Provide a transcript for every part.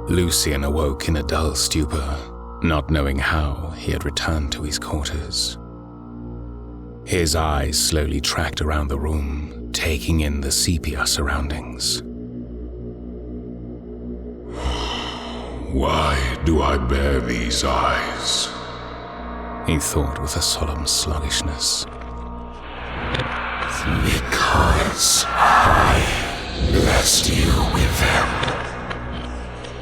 Lucian awoke in a dull stupor, not knowing how he had returned to his quarters. His eyes slowly tracked around the room, taking in the sepia surroundings. Why do I bear these eyes? He thought with a solemn sluggishness. Because I blessed you with them.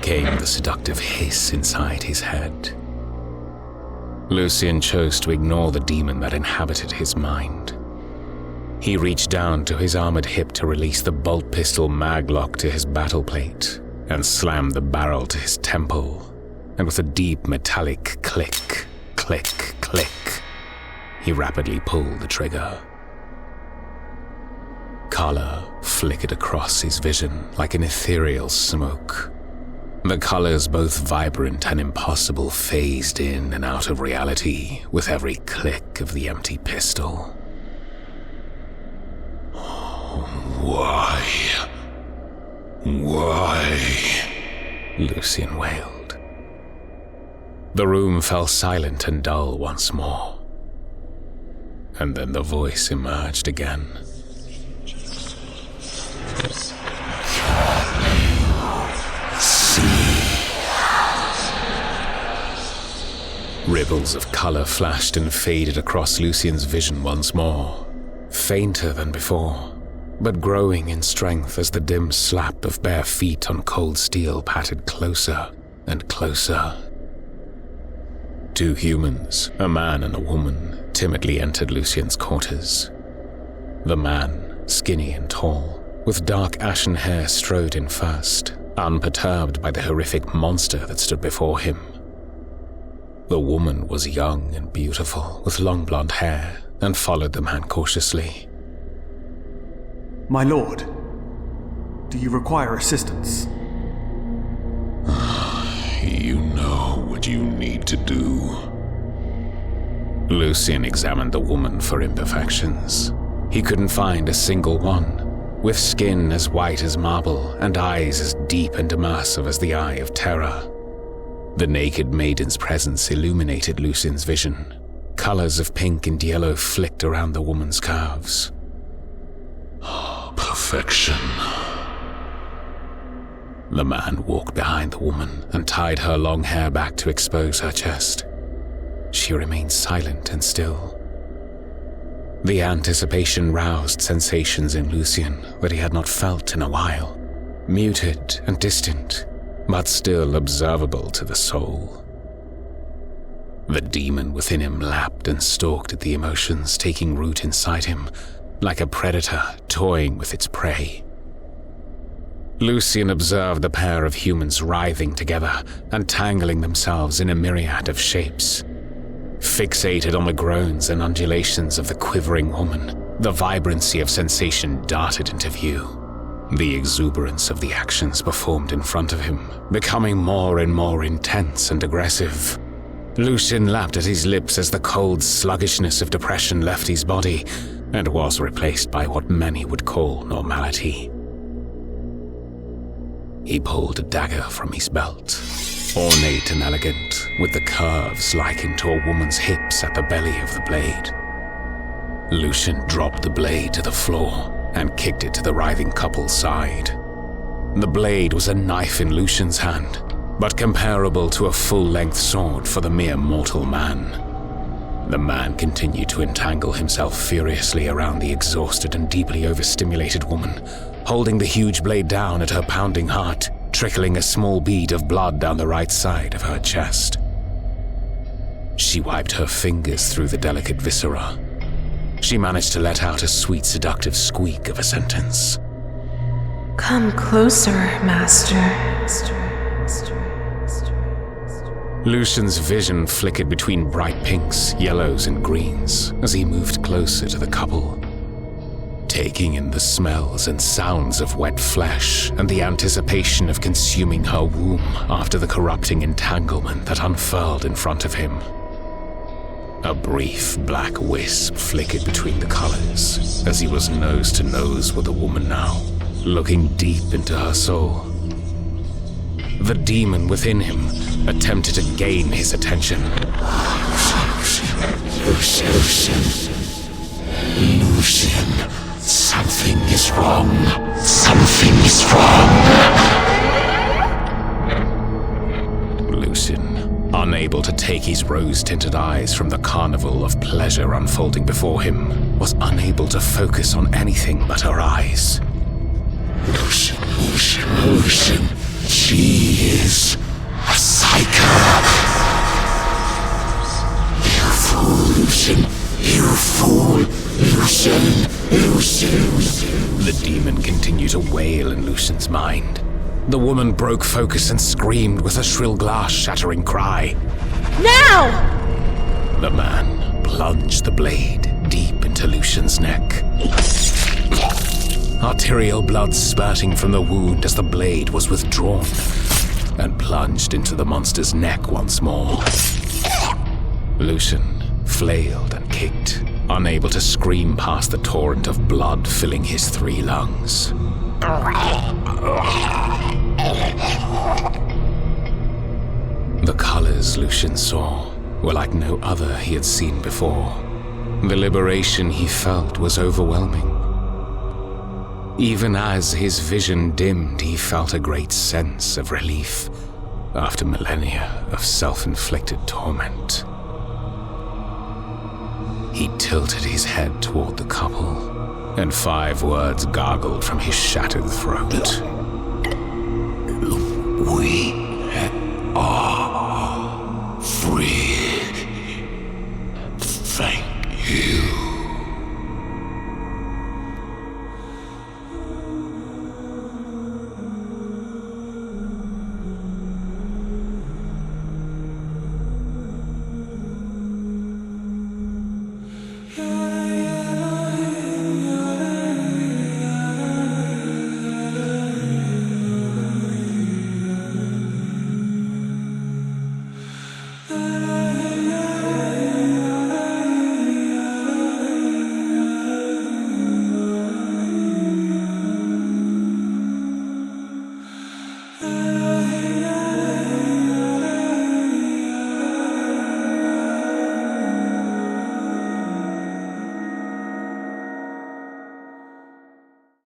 Came the seductive hiss inside his head. Lucian chose to ignore the demon that inhabited his mind. He reached down to his armored hip to release the bolt pistol maglock to his battle plate and slammed the barrel to his temple, and with a deep metallic click, click, click, he rapidly pulled the trigger. Color flickered across his vision like an ethereal smoke. The colors, both vibrant and impossible, phased in and out of reality with every click of the empty pistol. Why? Why? Lucian wailed. The room fell silent and dull once more. And then the voice emerged again. Ripples of color flashed and faded across Lucian's vision once more, fainter than before, but growing in strength as the dim slap of bare feet on cold steel pattered closer and closer. Two humans, a man and a woman, timidly entered Lucian's quarters. The man, skinny and tall, with dark ashen hair strode in first, unperturbed by the horrific monster that stood before him. The woman was young and beautiful, with long blonde hair, and followed the man cautiously. My lord, do you require assistance? You know what you need to do. Lucian examined the woman for imperfections. He couldn't find a single one, with skin as white as marble and eyes as deep and immersive as the eye of terror. The naked maiden's presence illuminated Lucian's vision. Colors of pink and yellow flicked around the woman's curves. Perfection. The man walked behind the woman and tied her long hair back to expose her chest. She remained silent and still. The anticipation roused sensations in Lucian that he had not felt in a while, muted and distant, but still observable to the soul. The demon within him lapped and stalked at the emotions taking root inside him, like a predator toying with its prey. Lucian observed the pair of humans writhing together and tangling themselves in a myriad of shapes. Fixated on the groans and undulations of the quivering woman, the vibrancy of sensation darted into view. The exuberance of the actions performed in front of him, becoming more and more intense and aggressive. Lucian lapped at his lips as the cold sluggishness of depression left his body and was replaced by what many would call normality. He pulled a dagger from his belt, ornate and elegant, with the curves likened to a woman's hips at the belly of the blade. Lucian dropped the blade to the floor and kicked it to the writhing couple's side. The blade was a knife in Lucian's hand, but comparable to a full-length sword for the mere mortal man. The man continued to entangle himself furiously around the exhausted and deeply overstimulated woman, holding the huge blade down at her pounding heart, trickling a small bead of blood down the right side of her chest. She wiped her fingers through the delicate viscera. She managed to let out a sweet, seductive squeak of a sentence. Come closer, Master. Lucian's vision flickered between bright pinks, yellows, and greens as he moved closer to the couple, taking in the smells and sounds of wet flesh and the anticipation of consuming her womb after the corrupting entanglement that unfurled in front of him. A brief black wisp flickered between the colors as he was nose to nose with the woman now, looking deep into her soul. the demon within him attempted to gain his attention. Lucian, something is wrong. Something is wrong. Lucian, unable to take his rose-tinted eyes from the carnival of pleasure unfolding before him, was unable to focus on anything but her eyes. Lucian. She is a psycho. You fool, Lucian. You fool, Lucian. The demon continued to wail in Lucian's mind. The woman broke focus and screamed with a shrill glass-shattering cry. Now! The man plunged the blade deep into Lucian's neck. Arterial blood spurting from the wound as the blade was withdrawn and plunged into the monster's neck once more. Lucian flailed and kicked, unable to scream past the torrent of blood filling his 3 lungs. The colors Lucian saw were like no other he had seen before. The liberation he felt was overwhelming. Even as his vision dimmed, he felt a great sense of relief after millennia of self-inflicted torment. He tilted his head toward the couple, and 5 words gargled from his shattered throat. We